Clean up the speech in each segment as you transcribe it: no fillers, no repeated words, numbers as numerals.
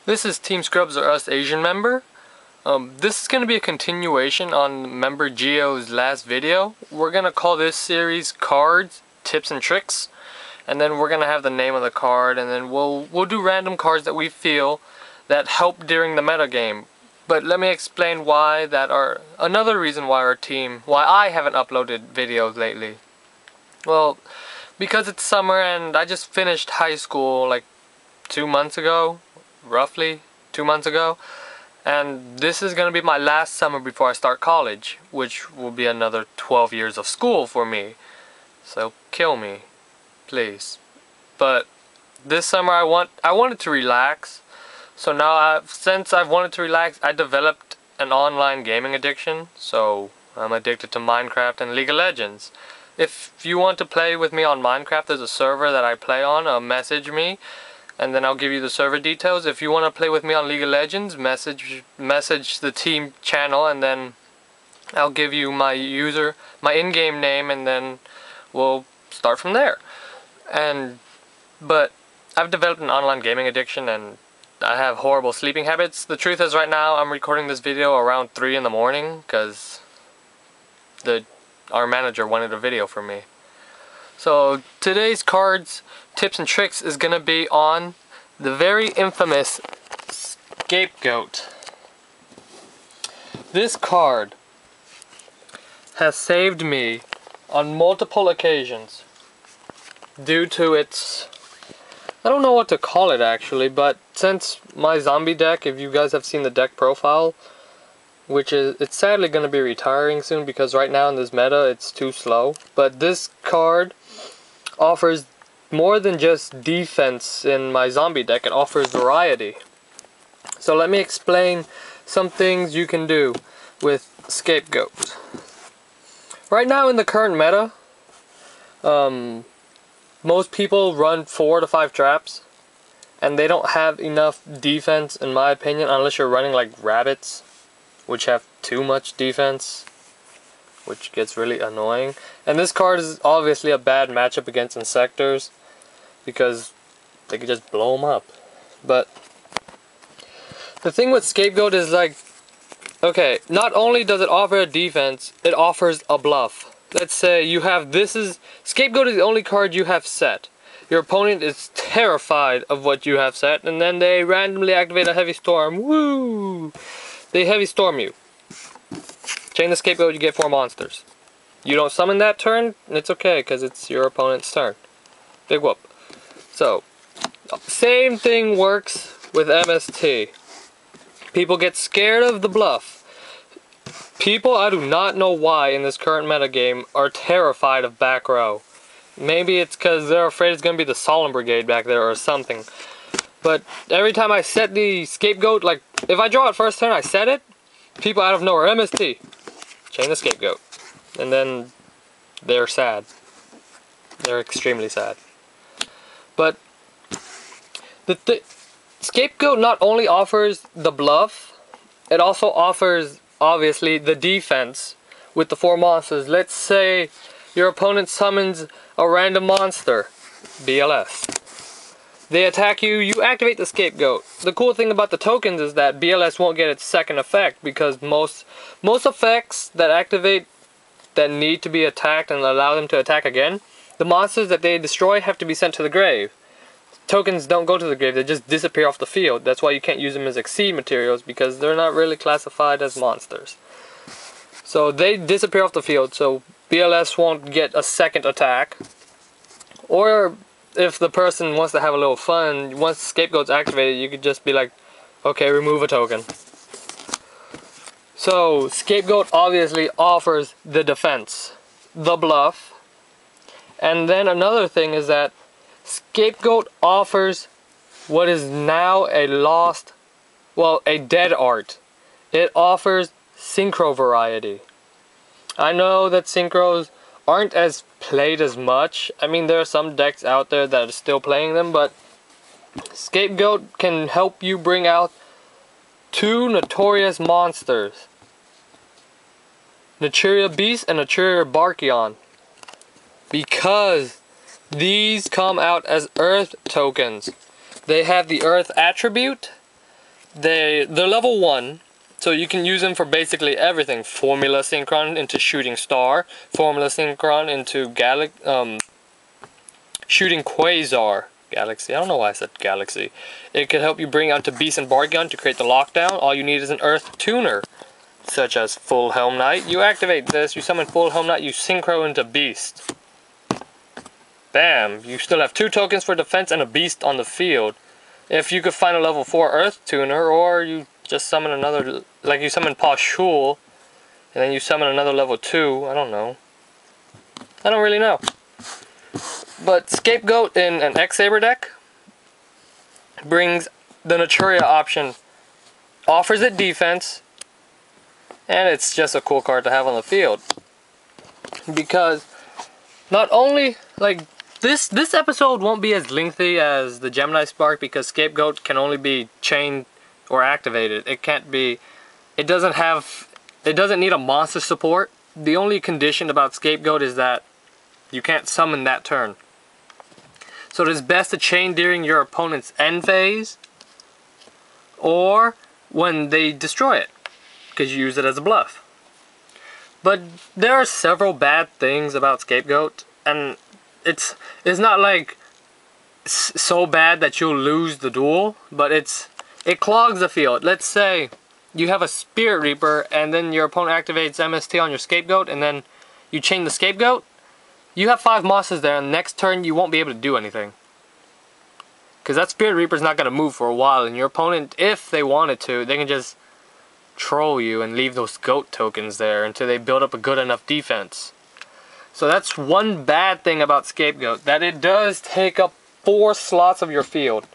This is Team Scrubs or Us Asian member. This is going to be a continuation on member Geo's last video. We're going to call this series Cards, Tips and Tricks. And then we're going to have the name of the card, and then we'll do random cards that we feel that help during the meta game. But let me explain why another reason why why I haven't uploaded videos lately. Well, because it's summer and I just finished high school like 2 months ago. Roughly 2 months ago, and this is going to be my last summer before I start college, which will be another 12 years of school for me. So kill me, please. But this summer I wanted to relax. So now since I've wanted to relax, I developed an online gaming addiction. So I'm addicted to Minecraft and League of Legends. If you want to play with me on Minecraft, there's a server that I play on. Message me, and then I'll give you the server details. If you want to play with me on League of Legends, message the team channel, and then I'll give you my in-game name, and then we'll start from there. But I've developed an online gaming addiction, and I have horrible sleeping habits. The truth is, right now I'm recording this video around 3 in the morning because our manager wanted a video from me. So today's cards, tips and tricks is going to be on the very infamous Scapegoat. This card has saved me on multiple occasions due to its, I don't know what to call it actually, but since my zombie deck, if you guys have seen the deck profile, it's sadly going to be retiring soon because right now in this meta it's too slow, but this card offers more than just defense in my zombie deck. It offers variety. So let me explain some things you can do with Scapegoat. Right now in the current meta, most people run 4 to 5 traps, and they don't have enough defense in my opinion, unless you're running like rabbits, which have too much defense, which gets really annoying. And this card is obviously a bad matchup against insectors because they could just blow them up. But the thing with Scapegoat is like, okay, not only does it offer a defense, it offers a bluff. Let's say you have Scapegoat is the only card you have set. Your opponent is terrified of what you have set, and then they randomly activate a heavy storm. Woo! They heavy storm you. Chain the Scapegoat, you get 4 monsters. You don't summon that turn, it's okay, because it's your opponent's turn. Big whoop. So, same thing works with MST. People get scared of the bluff. People, I do not know why in this current metagame, are terrified of back row. Maybe it's because they're afraid it's going to be the Solemn Brigade back there or something. But every time I set the Scapegoat, like, if I draw it first turn, I set it, people out of nowhere, MST, chain the Scapegoat. And then they're sad. They're extremely sad. But the Scapegoat not only offers the bluff, it also offers, obviously, the defense with the 4 monsters. Let's say your opponent summons a random monster, BLS. They attack you, you activate the Scapegoat. The cool thing about the tokens is that BLS won't get its second effect because most effects that activate that need to be attacked and allow them to attack again, the monsters that they destroy have to be sent to the grave. Tokens don't go to the grave, they just disappear off the field. That's why you can't use them as exceed materials, because they're not really classified as monsters. So they disappear off the field, so BLS won't get a second attack. Or if the person wants to have a little fun, once Scapegoat's activated, you could just be like, okay, remove a token. So Scapegoat obviously offers the defense, the bluff, and then another thing is that Scapegoat offers what is now a dead art. It offers Synchro variety. I know that Synchros aren't as played as much. I mean, there are some decks out there that are still playing them, but Scapegoat can help you bring out 2 notorious monsters, Naturia Beast and Naturia Barkion, because these come out as Earth tokens. They have the Earth attribute, they're level 1, so you can use them for basically everything. Formula Synchron into Shooting Star, Formula Synchron into Shooting Quasar. Galaxy, I don't know why I said Galaxy. It could help you bring out to Beast and Bargain to create the lockdown. All you need is an Earth tuner, such as Full Helm Knight. You activate this, you summon Full Helm Knight, you Synchro into Beast. Bam! You still have 2 tokens for defense and a Beast on the field. If you could find a level 4 Earth tuner, or you just summon another, like you summon Pa Shul, and then you summon another level 2, I don't know. I don't really know. But Scapegoat in an X-Saber deck brings the Naturia option, offers it defense, and it's just a cool card to have on the field. Because not only, like, this episode won't be as lengthy as the Gemini Spark because Scapegoat can only be chained or activated. It doesn't need a monster support. The only condition about Scapegoat is that you can't summon that turn. So it is best to chain during your opponent's end phase or when they destroy it, because you use it as a bluff. But there are several bad things about Scapegoat, and it's not like so bad that you'll lose the duel, but it clogs the field. Let's say you have a Spirit Reaper and then your opponent activates MST on your Scapegoat and then you chain the Scapegoat. You have 5 mosses there, and next turn you won't be able to do anything. Because that Spirit Reaper's not going to move for a while, and your opponent, if they wanted to, they can just troll you and leave those goat tokens there until they build up a good enough defense. So that's one bad thing about Scapegoat, that it does take up 4 slots of your field.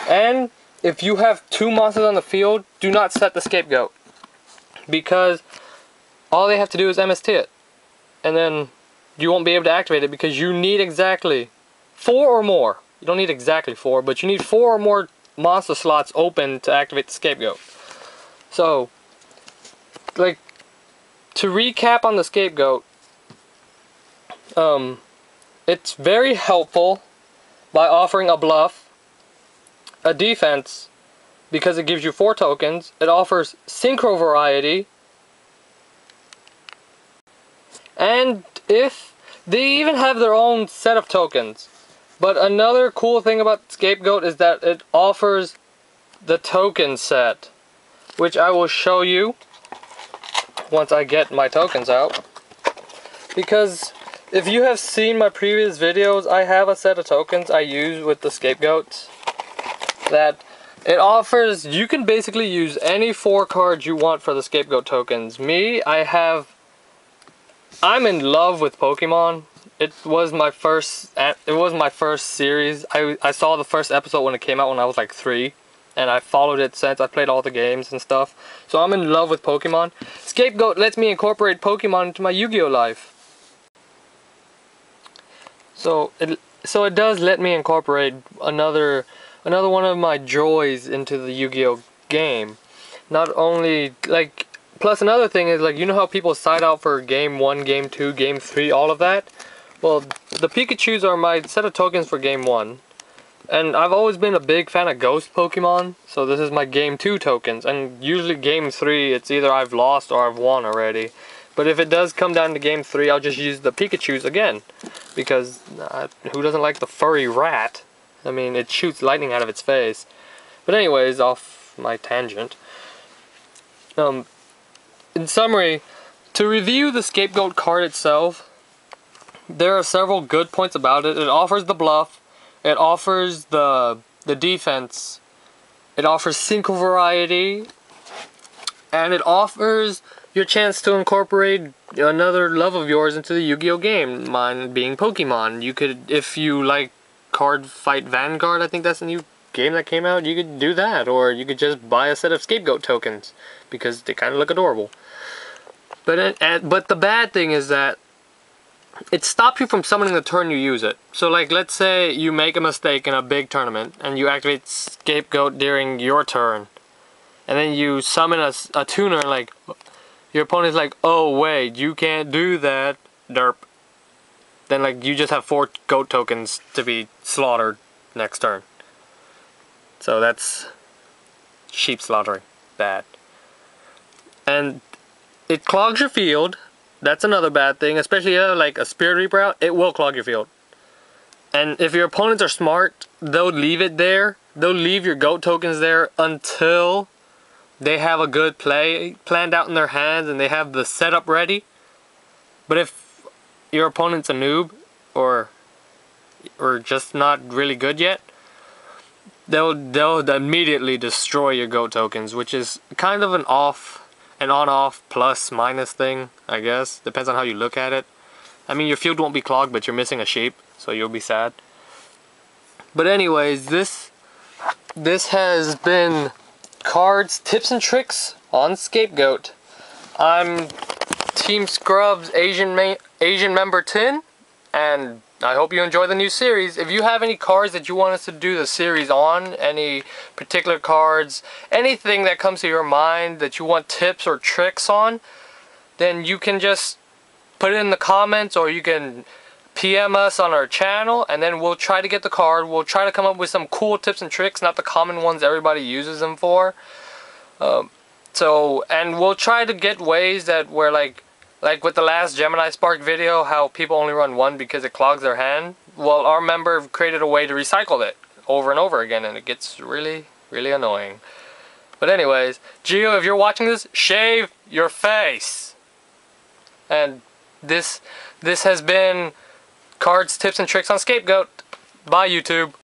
And if you have 2 mosses on the field, do not set the Scapegoat. Because all they have to do is MST it. And then you won't be able to activate it because you need exactly 4 or more. You don't need exactly 4, but you need 4 or more monster slots open to activate the Scapegoat. So, like, to recap on the Scapegoat, it's very helpful by offering a bluff, a defense, because it gives you 4 tokens. It offers Synchro variety, and if they even have their own set of tokens. But another cool thing about Scapegoat is that it offers the token set, which I will show you once I get my tokens out. Because if you have seen my previous videos, I have a set of tokens I use with the Scapegoats that it offers. You can basically use any 4 cards you want for the Scapegoat tokens. I'm in love with Pokemon. It was my first series. I saw the first episode when it came out when I was like 3, and I followed it since. I played all the games and stuff. So I'm in love with Pokemon. Scapegoat lets me incorporate Pokemon into my Yu-Gi-Oh life. So it does let me incorporate another one of my joys into the Yu-Gi-Oh game. Not only, like, plus another thing is, like, you know how people side out for game 1, game 2, game 3, all of that? Well, the Pikachus are my set of tokens for game 1. And I've always been a big fan of Ghost Pokemon, so this is my game 2 tokens. And usually game 3, it's either I've lost or I've won already. But if it does come down to game 3, I'll just use the Pikachus again. Because who doesn't like the furry rat? I mean, it shoots lightning out of its face. But anyways, off my tangent. In summary, to review the Scapegoat card itself, there are several good points about it. It offers the bluff, it offers the defense, it offers Synchro variety, and it offers your chance to incorporate another love of yours into the Yu-Gi-Oh game, mine being Pokemon. You could, if you like Card Fight Vanguard, I think that's a new game that came out, you could do that, or you could just buy a set of Scapegoat tokens, because they kind of look adorable. But the bad thing is that it stops you from summoning the turn you use it. So, like, let's say you make a mistake in a big tournament and you activate Scapegoat during your turn, and then you summon a tuner, like, your opponent's like, oh wait, you can't do that, derp. Then, like, you just have 4 goat tokens to be slaughtered next turn. So that's sheep slaughtering. Bad. And it clogs your field. That's another bad thing. Especially like a Spirit Reaper out, it will clog your field. And if your opponents are smart, they'll leave it there. They'll leave your goat tokens there until they have a good play planned out in their hands and they have the setup ready. But if your opponent's a noob or just not really good yet, they'll immediately destroy your goat tokens, which is kind of an on-off plus minus thing, I guess. Depends on how you look at it. I mean, your field won't be clogged, but you're missing a sheep, so you'll be sad. But anyways, this has been cards, tips, and tricks on Scapegoat. I'm Team Scrubs Asian member 10, and I hope you enjoy the new series. If you have any cards that you want us to do the series on, any particular cards, anything that comes to your mind that you want tips or tricks on, then you can just put it in the comments, or you can PM us on our channel, and then we'll try to get the card. We'll try to come up with some cool tips and tricks, not the common ones everybody uses them for. And we'll try to get ways that where like with the last Gemini Spark video, how people only run one because it clogs their hand. Well, our member created a way to recycle it over and over again, and it gets really, really annoying. But anyways, Gio, if you're watching this, shave your face. And this has been Cards, Tips, and Tricks on Scapegoat. Bye, YouTube.